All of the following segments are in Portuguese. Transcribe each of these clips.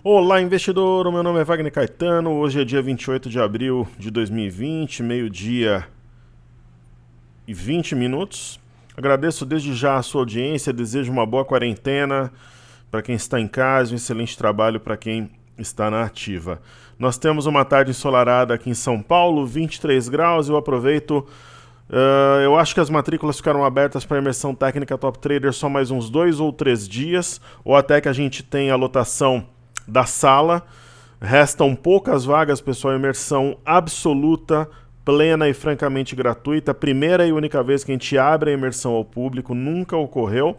Olá, investidor! O meu nome é Wagner Caetano. Hoje é dia 28 de abril de 2020, meio-dia e 20 minutos. Agradeço desde já a sua audiência, desejo uma boa quarentena para quem está em casa, um excelente trabalho para quem está na ativa. Nós temos uma tarde ensolarada aqui em São Paulo, 23 graus. Eu aproveito. Eu acho que as matrículas ficaram abertas para imersão técnica Top Trader só mais uns 2 ou 3 dias, ou até que a gente tenha a lotação da sala. Restam poucas vagas, pessoal. Imersão absoluta, plena e francamente gratuita. Primeira e única vez que a gente abre a imersão ao público, nunca ocorreu.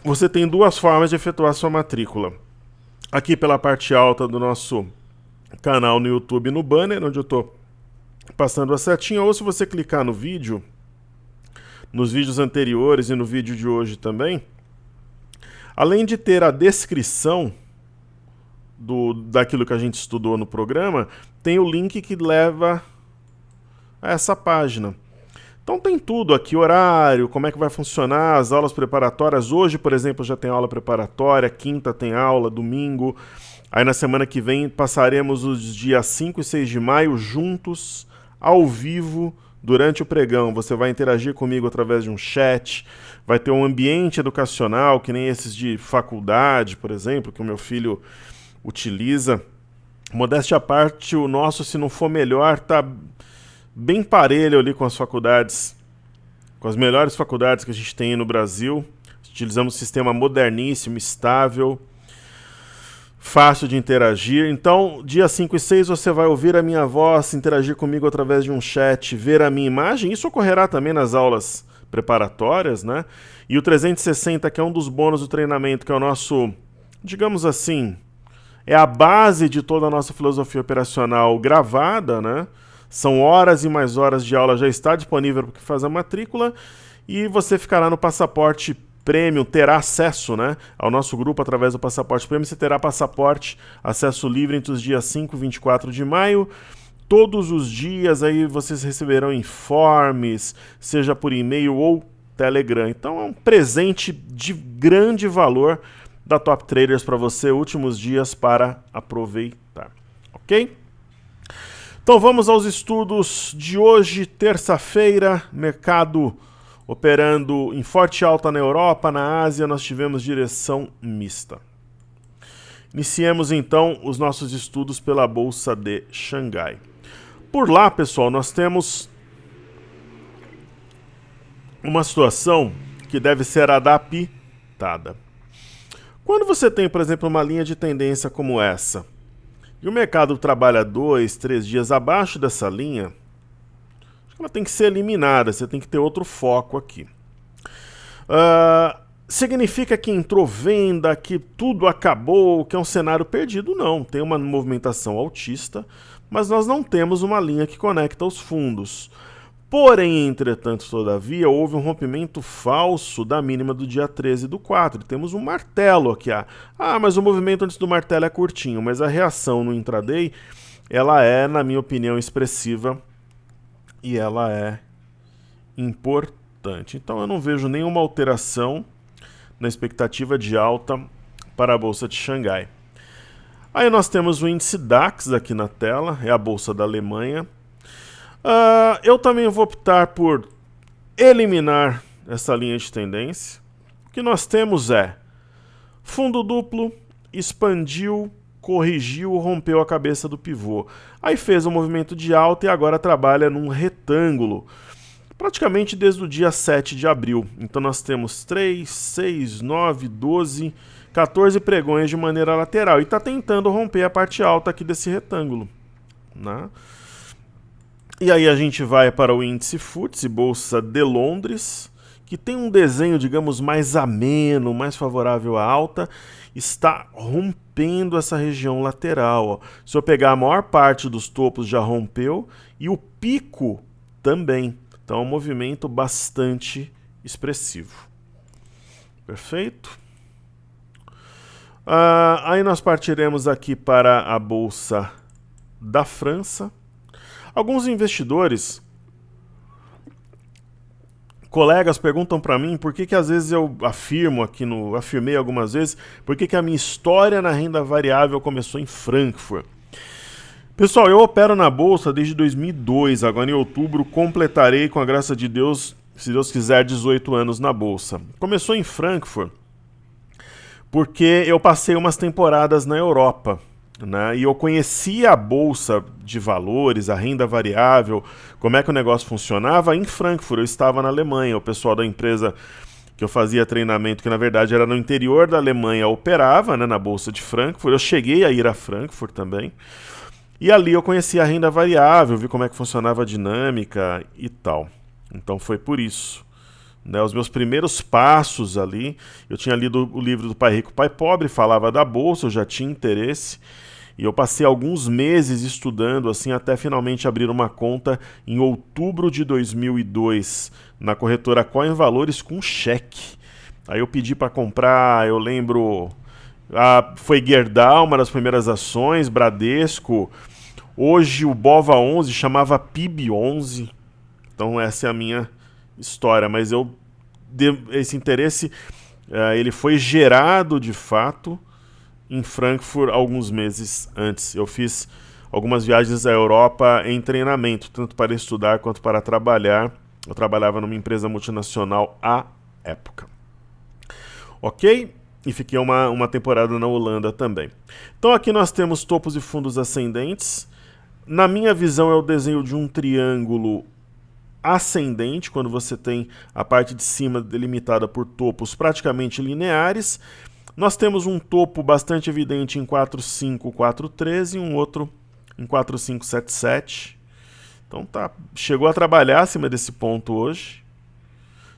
Você tem duas formas de efetuar sua matrícula. Aqui pela parte alta do nosso canal no YouTube, no banner, onde eu estou passando a setinha, ou se você clicar no vídeo, nos vídeos anteriores e no vídeo de hoje também, além de ter a descrição daquilo que a gente estudou no programa, tem o link que leva a essa página. Então tem tudo aqui, horário, como é que vai funcionar, as aulas preparatórias. Hoje, por exemplo, já tem aula preparatória, quinta tem aula, domingo. Aí na semana que vem passaremos os dias 5 e 6 de maio juntos, ao vivo, durante o pregão. Você vai interagir comigo através de um chat, vai ter um ambiente educacional, que nem esses de faculdade, por exemplo, que o meu filho utiliza. Modéstia à parte, o nosso, se não for melhor, tá bem parelho ali com as faculdades, com as melhores faculdades que a gente tem no Brasil. Utilizamos um sistema moderníssimo, estável, fácil de interagir. Então, dia 5 e 6 você vai ouvir a minha voz, interagir comigo através de um chat, ver a minha imagem. Isso ocorrerá também nas aulas preparatórias, né? E o 360, que é um dos bônus do treinamento, que é o nosso, digamos assim, é a base de toda a nossa filosofia operacional gravada, né? São horas e mais horas de aula, já está disponível para fazer a matrícula, e você ficará no Passaporte Premium, terá acesso, né, ao nosso grupo através do Passaporte Premium. Você terá passaporte, acesso livre entre os dias 5 e 24 de maio. Todos os dias aí vocês receberão informes, seja por e-mail ou Telegram. Então é um presente de grande valor da Top Traders para você, últimos dias para aproveitar, ok? Então vamos aos estudos de hoje, terça-feira, mercado operando em forte alta na Europa, na Ásia, nós tivemos direção mista. Iniciemos então os nossos estudos pela Bolsa de Xangai. Por lá, pessoal, nós temos uma situação que deve ser adaptada. Quando você tem, por exemplo, uma linha de tendência como essa, e o mercado trabalha 2, 3 dias abaixo dessa linha, ela tem que ser eliminada, você tem que ter outro foco aqui. Significa que entrou venda, que tudo acabou, que é um cenário perdido? Não, tem uma movimentação altista, mas nós não temos uma linha que conecta os fundos. Porém, entretanto, todavia, houve um rompimento falso da mínima do dia 13 do 4. Temos um martelo aqui. Mas o movimento antes do martelo é curtinho, mas a reação no intraday, ela é, na minha opinião, expressiva e ela é importante. Então eu não vejo nenhuma alteração na expectativa de alta para a Bolsa de Xangai. Aí nós temos o índice DAX aqui na tela, é a Bolsa da Alemanha. Eu também vou optar por eliminar essa linha de tendência. O que nós temos é fundo duplo, expandiu, corrigiu, rompeu a cabeça do pivô. Aí fez um movimento de alta e agora trabalha num retângulo, praticamente desde o dia 7 de abril. Então nós temos 3, 6, 9, 12, 14 pregões de maneira lateral e está tentando romper a parte alta aqui desse retângulo, né? E aí a gente vai para o índice FTSE, Bolsa de Londres, que tem um desenho, digamos, mais ameno, mais favorável à alta, está rompendo essa região lateral. Ó. Se eu pegar a maior parte dos topos já rompeu e o pico também. Então é um movimento bastante expressivo. Perfeito? Aí nós partiremos aqui para a Bolsa da França. Alguns investidores Colegas perguntam para mim por que às vezes eu afirmei algumas vezes, por que a minha história na renda variável começou em Frankfurt. Pessoal, eu opero na bolsa desde 2002, agora em outubro completarei, com a graça de Deus, se Deus quiser, 18 anos na bolsa. Começou em Frankfurt porque eu passei umas temporadas na Europa, né? E eu conhecia a bolsa de valores, a renda variável, como é que o negócio funcionava em Frankfurt. Eu estava na Alemanha, o pessoal da empresa que eu fazia treinamento, que na verdade era no interior da Alemanha, operava, né, na bolsa de Frankfurt. Eu cheguei a ir a Frankfurt também. E ali eu conheci a renda variável, vi como é que funcionava a dinâmica e tal. Então foi por isso. Né, os meus primeiros passos ali, eu tinha lido o livro do Pai Rico, Pai Pobre, falava da bolsa, eu já tinha interesse. E eu passei alguns meses estudando, assim, até finalmente abrir uma conta em outubro de 2002, na corretora Coin Valores com cheque. Aí eu pedi para comprar, eu lembro, foi Gerdau, uma das primeiras ações, Bradesco. Hoje o BOVA11 chamava PIB11. Então essa é a minha história, mas esse interesse ele foi gerado de fato em Frankfurt alguns meses antes. Eu fiz algumas viagens à Europa em treinamento, tanto para estudar quanto para trabalhar. Eu trabalhava numa empresa multinacional à época. Ok? E fiquei uma temporada na Holanda também. Então aqui nós temos topos e fundos ascendentes. Na minha visão é o desenho de um triângulo ascendente, quando você tem a parte de cima delimitada por topos praticamente lineares. Nós temos um topo bastante evidente em 4,5,4,13 e um outro em 4,5,7,7. Então chegou a trabalhar acima desse ponto hoje.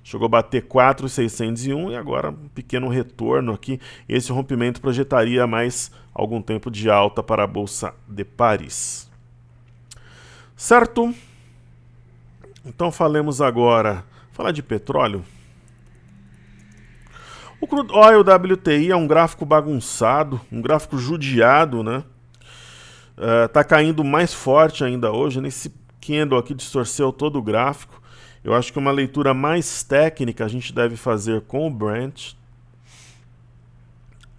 Chegou a bater 4,601 e agora um pequeno retorno aqui. Esse rompimento projetaria mais algum tempo de alta para a Bolsa de Paris. Certo? Então falemos agora, falar de petróleo. O Crude Oil WTI é um gráfico bagunçado, um gráfico judiado, né? Tá caindo mais forte ainda hoje, nesse candle aqui distorceu todo o gráfico. Eu acho que uma leitura mais técnica a gente deve fazer com o Brent.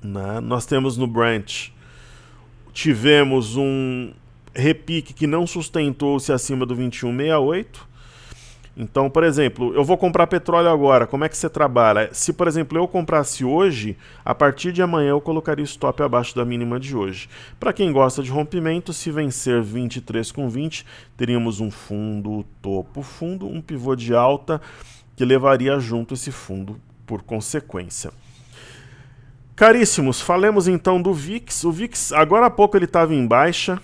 Né? Nós temos no Brent, tivemos um repique que não sustentou-se acima do 21,68. Então, por exemplo, eu vou comprar petróleo agora, como é que você trabalha? Se, por exemplo, eu comprasse hoje, a partir de amanhã eu colocaria o stop abaixo da mínima de hoje. Para quem gosta de rompimento, se vencer 23,20, teríamos um fundo topo fundo, um pivô de alta que levaria junto esse fundo por consequência. Caríssimos, falemos então do VIX. O VIX, agora há pouco ele estava em baixa.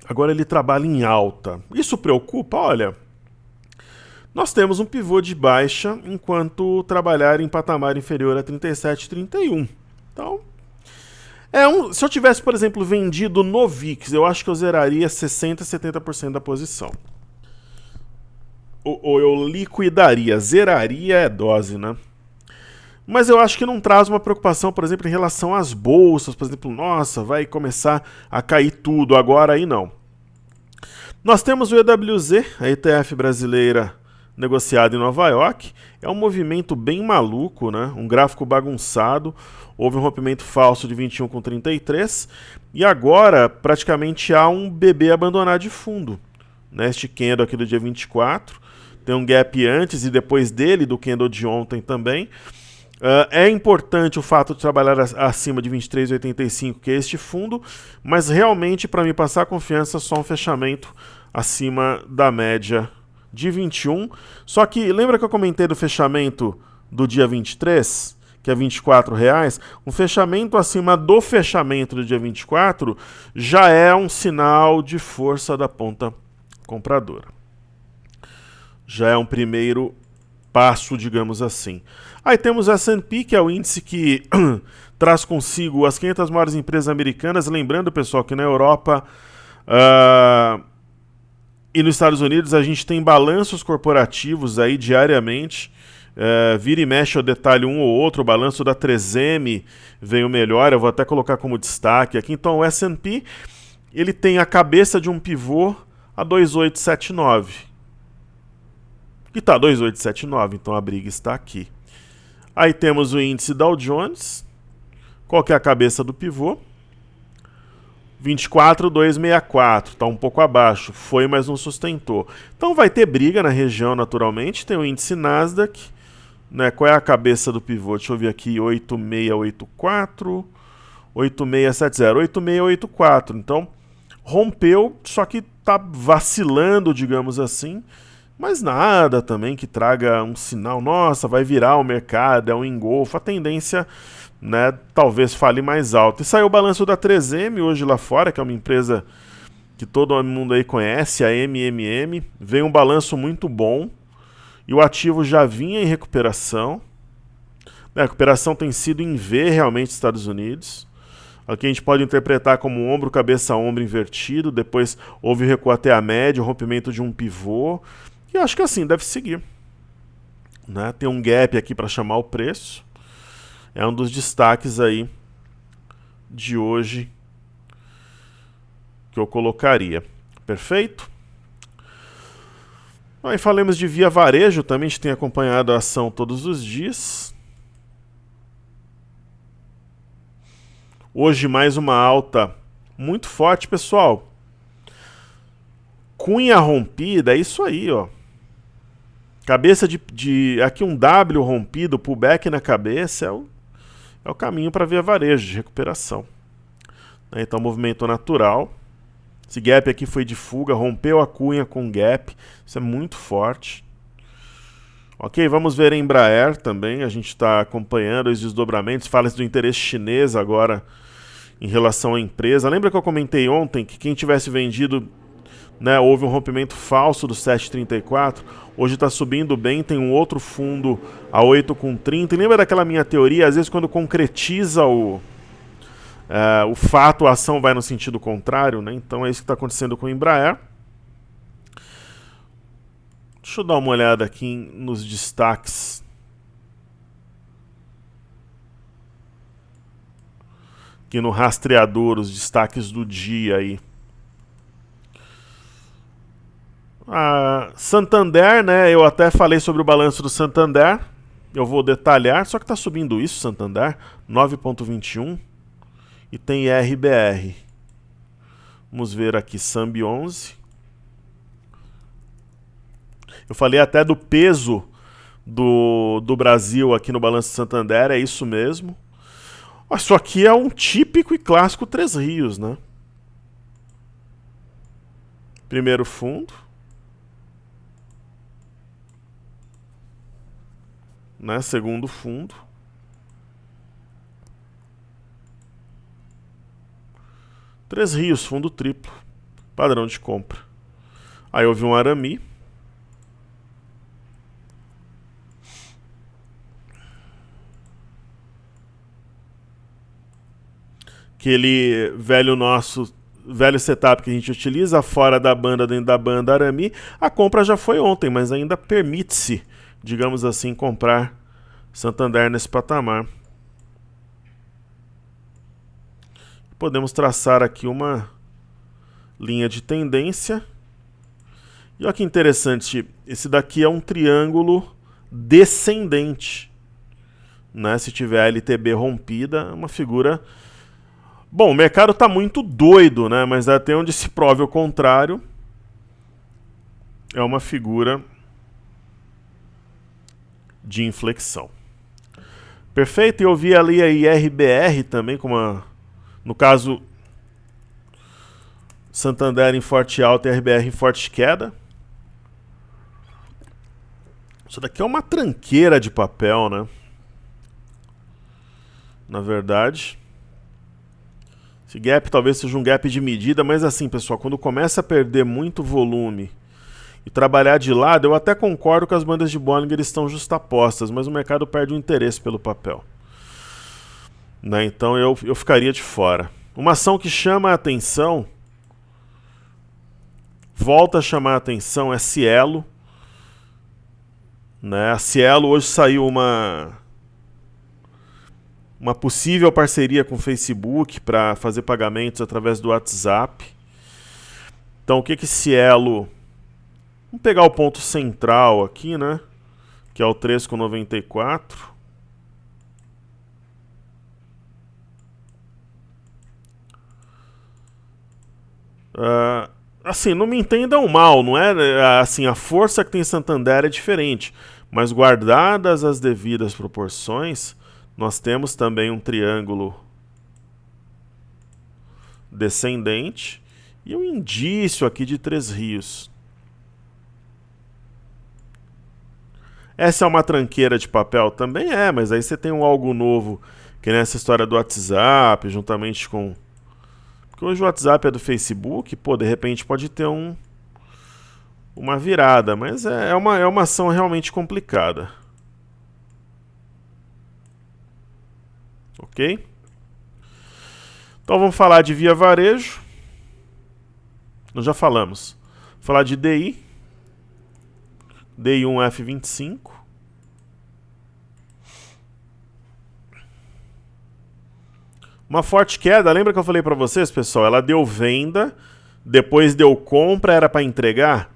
Agora ele trabalha em alta. Isso preocupa? Olha, nós temos um pivô de baixa enquanto trabalhar em patamar inferior a 37,31. Então, se eu tivesse, por exemplo, vendido no VIX, eu acho que eu zeraria 60%, 70% da posição. Ou eu liquidaria, zeraria é dose, né? Mas eu acho que não traz uma preocupação, por exemplo, em relação às bolsas. Por exemplo, nossa, vai começar a cair tudo agora, aí não. Nós temos o EWZ, a ETF brasileira negociada em Nova York. É um movimento bem maluco, né? Um gráfico bagunçado. Houve um rompimento falso de 21,33. E agora, praticamente, há um bebê abandonado de fundo. Neste candle aqui do dia 24. Tem um gap antes e depois dele, do candle de ontem também. É importante o fato de trabalhar acima de 23,85, que é este fundo, mas realmente, para me passar confiança, só um fechamento acima da média de 21. Só que lembra que eu comentei do fechamento do dia 23, que é R$24? Um fechamento acima do fechamento do dia 24 já é um sinal de força da ponta compradora. Já é um primeiro passo, digamos assim. Aí temos o S&P, que é o índice que traz consigo as 500 maiores empresas americanas. Lembrando, pessoal, que na Europa e nos Estados Unidos a gente tem balanços corporativos aí diariamente. Vira e mexe eu detalho um ou outro. O balanço da 3M veio melhor, eu vou até colocar como destaque aqui. Então o S&P ele tem a cabeça de um pivô a 2,879. que está 2.879, então a briga está aqui. Aí temos o índice Dow Jones. Qual que é a cabeça do pivô? 24.264, está um pouco abaixo, foi, mas não sustentou. Então vai ter briga na região naturalmente, tem o índice Nasdaq, né? Qual é a cabeça do pivô? Deixa eu ver aqui, 8684, 8670, 8684, então rompeu, só que está vacilando, digamos assim, mas nada também que traga um sinal, nossa, vai virar o mercado, é um engolfo, a tendência, né, talvez fale mais alto. E saiu o balanço da 3M hoje lá fora, que é uma empresa que todo mundo aí conhece, a MMM, veio um balanço muito bom e o ativo já vinha em recuperação. A recuperação tem sido em V realmente nos Estados Unidos. Aqui a gente pode interpretar como ombro, cabeça, ombro invertido, depois houve recuo até a média, o rompimento de um pivô, e acho que assim deve seguir. Né? Tem um gap aqui para chamar o preço. É um dos destaques aí de hoje que eu colocaria. Perfeito? Aí falamos de Via Varejo, também a gente tem acompanhado a ação todos os dias. Hoje mais uma alta muito forte, pessoal. Cunha rompida, é isso aí, ó. Cabeça aqui um W rompido, pullback na cabeça, é o caminho para Via Varejo de recuperação. Então, movimento natural. Esse gap aqui foi de fuga, rompeu a cunha com gap. Isso é muito forte. Ok, vamos ver a Embraer também. A gente está acompanhando os desdobramentos. Fala-se do interesse chinês agora em relação à empresa. Lembra que eu comentei ontem que quem tivesse vendido, né, houve um rompimento falso do 7,34. Hoje está subindo bem, tem um outro fundo a 8,30. E lembra daquela minha teoria? Às vezes quando concretiza o fato, a ação vai no sentido contrário, né? Então é isso que está acontecendo com o Embraer. Deixa eu dar uma olhada aqui nos destaques. Aqui no rastreador, os destaques do dia aí. Santander, né? Eu até falei sobre o balanço do Santander. Eu vou detalhar, só que está subindo isso, Santander, 9,21. E tem RBR. Vamos ver aqui, Sambi 11. Eu falei até do peso do Brasil aqui no balanço do Santander, é isso mesmo. Isso aqui é um típico e clássico Três Rios, né? Primeiro fundo. Né? Segundo fundo. Três Rios, fundo triplo. Padrão de compra. Aí houve um Arami. Aquele velho setup que a gente utiliza fora da banda, dentro da banda Arami. A compra já foi ontem, mas ainda permite-se, digamos assim, comprar Santander nesse patamar. Podemos traçar aqui uma linha de tendência. E olha que interessante, esse daqui é um triângulo descendente. Né? Se tiver a LTB rompida, é uma figura... Bom, o mercado está muito doido, né? Mas até onde se prove o contrário, é uma figura de inflexão. Perfeito? E eu vi ali a IRBR também, no caso, Santander em forte alta e RBR em forte queda. Isso daqui é uma tranqueira de papel, né? Na verdade... Esse gap talvez seja um gap de medida, mas assim, pessoal, quando começa a perder muito volume e trabalhar de lado, eu até concordo que as bandas de Bollinger estão justapostas, mas o mercado perde o interesse pelo papel. Né? Então eu ficaria de fora. Uma ação que chama a atenção, volta a chamar a atenção, é Cielo. Né? A Cielo hoje saiu uma possível parceria com o Facebook para fazer pagamentos através do WhatsApp. Então, o que Cielo Vamos pegar o ponto central aqui, né? Que é o 3,94. Assim, não me entendam mal, não é assim, a força que tem Santander é diferente, mas guardadas as devidas proporções, nós temos também um triângulo descendente e um indício aqui de Três Rios. Essa é uma tranqueira de papel? Também é, mas aí você tem um algo novo, que nessa história do WhatsApp, juntamente com... Porque hoje o WhatsApp é do Facebook, pô, de repente pode ter uma virada, mas é uma ação realmente complicada. Ok? Então vamos falar de Via Varejo. Nós já falamos. Vou falar de DI. DI1F25. Uma forte queda, lembra que eu falei para vocês, pessoal? Ela deu venda, depois deu compra, era para entregar.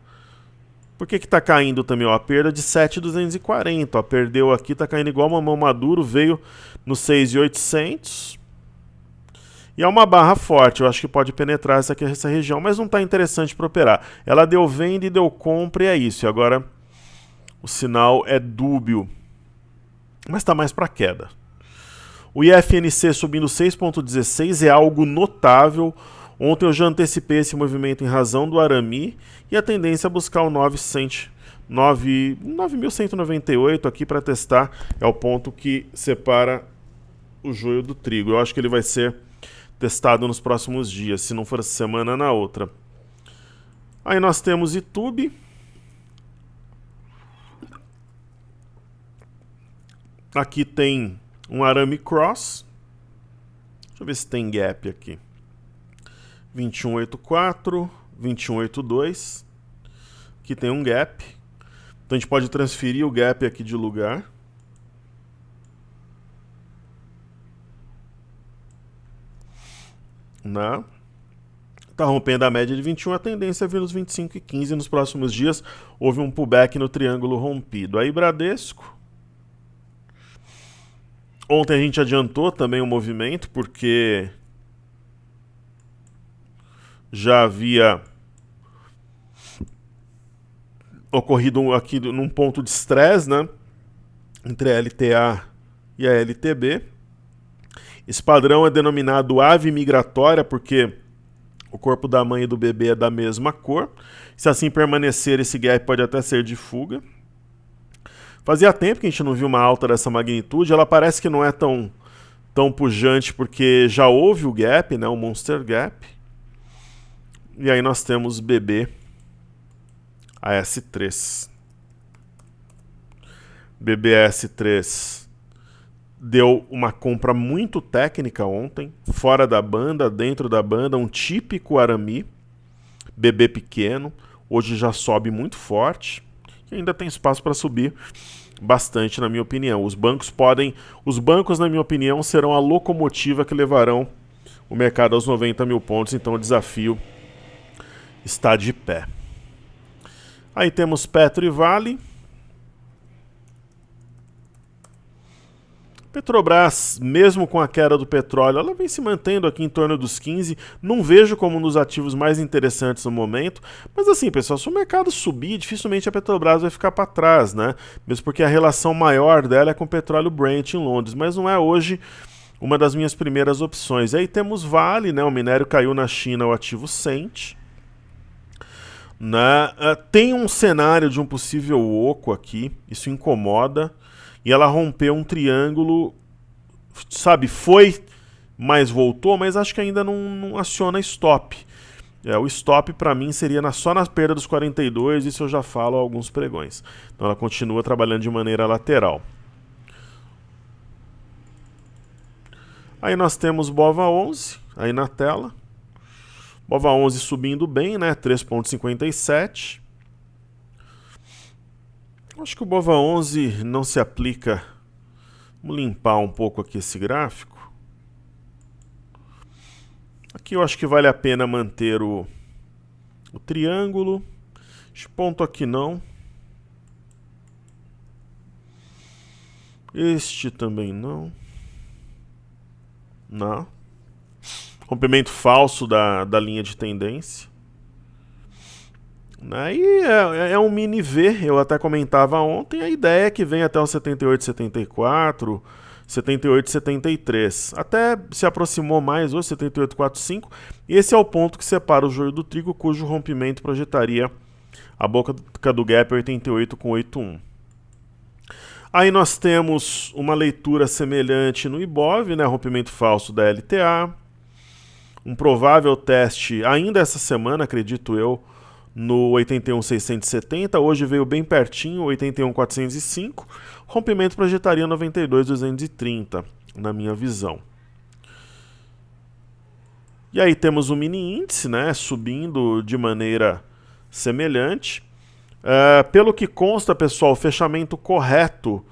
Por que está caindo também? Ó, a perda de 7.240. Perdeu aqui, está caindo igual mamão maduro, veio no 6.800. E é uma barra forte, eu acho que pode penetrar essa região, mas não está interessante para operar. Ela deu venda e deu compra e é isso. E agora o sinal é dúbio, mas está mais para queda. O IFNC subindo 6,16 é algo notável. Ontem eu já antecipei esse movimento em razão do Arami e a tendência é buscar o 9.198 aqui para testar. É o ponto que separa o joio do trigo. Eu acho que ele vai ser testado nos próximos dias, se não for essa semana, na outra. Aí nós temos YouTube. Aqui tem um Arame Cross. Deixa eu ver se tem gap aqui. 21,84, 21,82. Aqui tem um gap. Então a gente pode transferir o gap aqui de lugar. Está rompendo a média de 21, a tendência é vir nos 25,15 nos próximos dias. Houve um pullback no triângulo rompido. Aí Bradesco. Ontem a gente adiantou também o movimento, porque já havia ocorrido aqui num ponto de estresse, né, entre a LTA e a LTB. Esse padrão é denominado ave migratória, porque o corpo da mãe e do bebê é da mesma cor. Se assim permanecer, esse gap pode até ser de fuga. Fazia tempo que a gente não viu uma alta dessa magnitude. Ela parece que não é tão pujante, porque já houve o gap, né, o Monster Gap. E aí nós temos BB AS3. BBS3 deu uma compra muito técnica ontem, fora da banda, dentro da banda, um típico Arami, BB pequeno, hoje já sobe muito forte e ainda tem espaço para subir bastante, na minha opinião. Os bancos, na minha opinião, serão a locomotiva que levarão o mercado aos 90 mil pontos, então o desafio está de pé. Aí temos Petro e Vale. Petrobras, mesmo com a queda do petróleo, ela vem se mantendo aqui em torno dos 15. Não vejo como um dos ativos mais interessantes no momento. Mas assim, pessoal, se o mercado subir, dificilmente a Petrobras vai ficar para trás, né? Mesmo porque a relação maior dela é com o petróleo Brent em Londres. Mas não é hoje uma das minhas primeiras opções. E aí temos Vale, né? O minério caiu na China, o ativo sente. Né? Tem um cenário de um possível oco aqui. Isso incomoda. E ela rompeu um triângulo, sabe, foi, mas voltou, mas acho que ainda não aciona stop. O stop para mim seria só na perda dos 42, isso eu já falo há alguns pregões. Então ela continua trabalhando de maneira lateral. Aí nós temos BOVA11, aí na tela. BOVA11 subindo bem, né, 3,57. Acho que o BOVA11 não se aplica. Vamos limpar um pouco aqui esse gráfico. Aqui eu acho que vale a pena manter o triângulo. Este ponto aqui não. Este também não. Não. Rompimento falso da linha de tendência. Aí é um mini V, eu até comentava ontem, a ideia é que vem até o 78,74, 78,73. Até se aproximou mais hoje, 78,45. E esse é o ponto que separa o joio do trigo, cujo rompimento projetaria a boca do gap 88,81. Aí nós temos uma leitura semelhante no Ibov, né, rompimento falso da LTA. Um provável teste ainda essa semana, acredito eu, no 81,670. Hoje veio bem pertinho, 81,405. Rompimento projetaria 92,230, na minha visão. E aí temos o mini índice, né, subindo de maneira semelhante. Pelo que consta, pessoal, o fechamento correto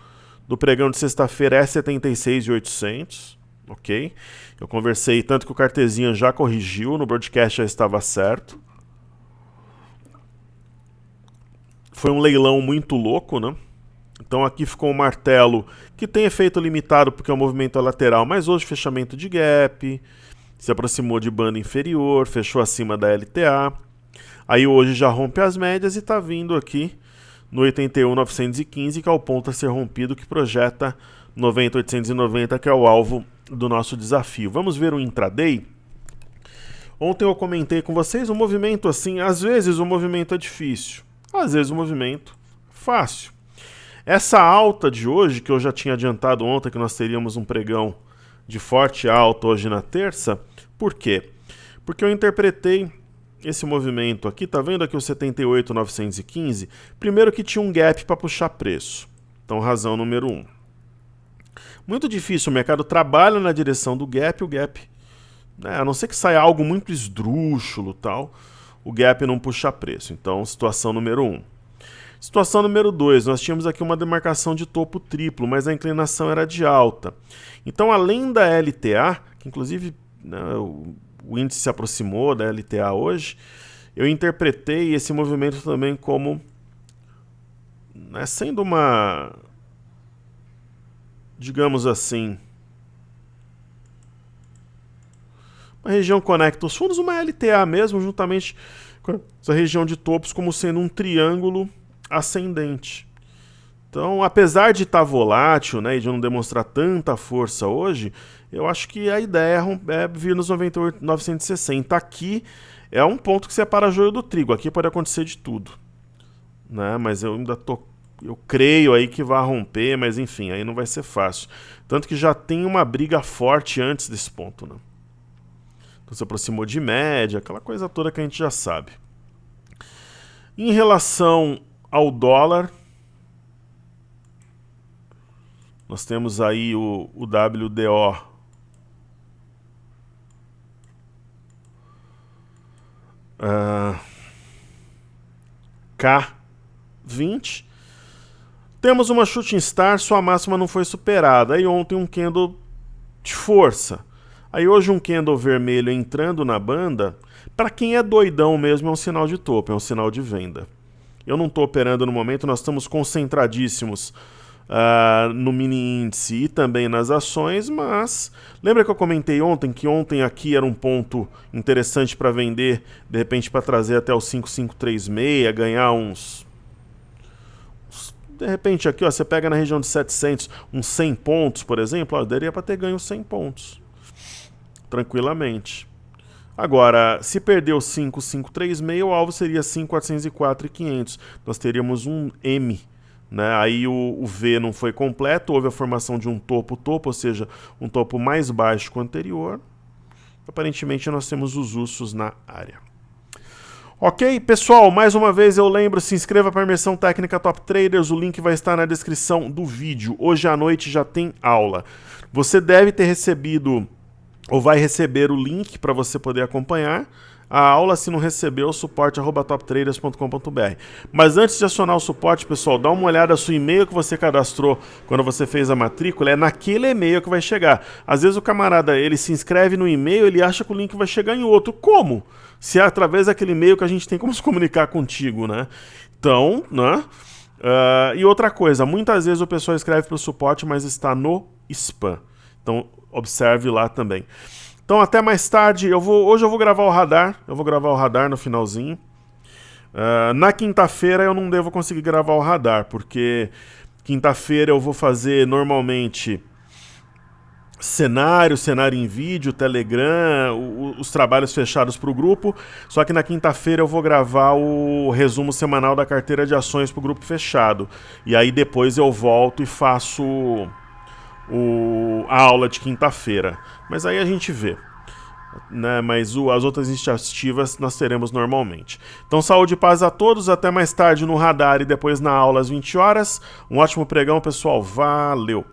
do pregão de sexta-feira é 76.800, ok? Eu conversei, tanto que o Cartesian já corrigiu, no broadcast já estava certo. Foi um leilão muito louco, né? Então aqui ficou um martelo que tem efeito limitado porque o movimento é lateral, mas hoje fechamento de gap, se aproximou de banda inferior, fechou acima da LTA. Aí hoje já rompe as médias e está vindo aqui no 81.915, que é o ponto a ser rompido, que projeta 90.890, que é o alvo do nosso desafio. Vamos ver o intraday? Ontem eu comentei com vocês, o movimento assim, às vezes o movimento é difícil, às vezes o movimento é fácil. Essa alta de hoje, que eu já tinha adiantado ontem, que nós teríamos um pregão de forte alta hoje na terça, por quê? Porque eu interpretei esse movimento aqui, tá vendo aqui o 78.915? Primeiro que tinha um gap para puxar preço. Então, razão número 1. Muito difícil, o mercado trabalha na direção do gap, o gap, né, a não ser que saia algo muito esdrúxulo, tal, o gap não puxa preço. Então, situação número 1. Situação número 2, nós tínhamos aqui uma demarcação de topo triplo, mas a inclinação era de alta. Então, além da LTA, que inclusive, né, o índice se aproximou da LTA hoje, eu interpretei esse movimento também como, né, sendo uma, digamos assim, uma região conecta os fundos, uma LTA mesmo, juntamente com essa região de topos, como sendo um triângulo ascendente. Então, apesar de estar volátil, né, e de não demonstrar tanta força hoje, eu acho que a ideia é vir nos 98.960. Aqui é um ponto que separa joio do trigo. Aqui pode acontecer de tudo, né? Mas eu ainda eu creio aí que vai romper, mas enfim, aí não vai ser fácil. Tanto que já tem uma briga forte antes desse ponto, né? Então se aproximou de média, aquela coisa toda que a gente já sabe. Em relação ao dólar, nós temos aí o WDO K20. Temos uma shooting star, sua máxima não foi superada. Aí ontem um candle de força. Aí hoje um candle vermelho entrando na banda, para quem é doidão mesmo, é um sinal de topo, é um sinal de venda. Eu não estou operando no momento, nós estamos concentradíssimos no mini índice e também nas ações, mas lembra que eu comentei ontem que ontem aqui era um ponto interessante para vender, de repente para trazer até o 5536, ganhar de repente aqui, ó, você pega na região de 700, uns 100 pontos, por exemplo, ó, daria para ter ganho 100 pontos, tranquilamente. Agora, se perder o 5536, o alvo seria 5.404 e 500. Nós teríamos um M, né? Aí o V não foi completo, houve a formação de um topo-topo, ou seja, um topo mais baixo que o anterior. Aparentemente nós temos os ursos na área. Ok, pessoal, mais uma vez eu lembro, se inscreva para a imersão técnica Top Traders, o link vai estar na descrição do vídeo. Hoje à noite já tem aula. Você deve ter recebido, ou vai receber o link para você poder acompanhar a aula, se não recebeu, suporte@toptraders.com.br. Mas antes de acionar o suporte, pessoal, dá uma olhada no e-mail que você cadastrou quando você fez a matrícula, é naquele e-mail que vai chegar. Às vezes o camarada, ele se inscreve no e-mail, ele acha que o link vai chegar em outro. Como? Se é através daquele e-mail que a gente tem como se comunicar contigo, né? Então, né? E outra coisa, muitas vezes o pessoal escreve para o suporte, mas está no spam. Então, observe lá também. Então, até mais tarde. Hoje eu vou gravar o radar. Eu vou gravar o radar no finalzinho. Na quinta-feira eu não devo conseguir gravar o radar, porque quinta-feira eu vou fazer normalmente cenário em vídeo, Telegram, os trabalhos fechados para o grupo. Só que na quinta-feira eu vou gravar o resumo semanal da carteira de ações para o grupo fechado. E aí depois eu volto e faço a aula de quinta-feira. Mas aí a gente vê, né? Mas as outras iniciativas nós teremos normalmente. Então, saúde e paz a todos. Até mais tarde no radar e depois na aula às 20 horas. Um ótimo pregão, pessoal. Valeu!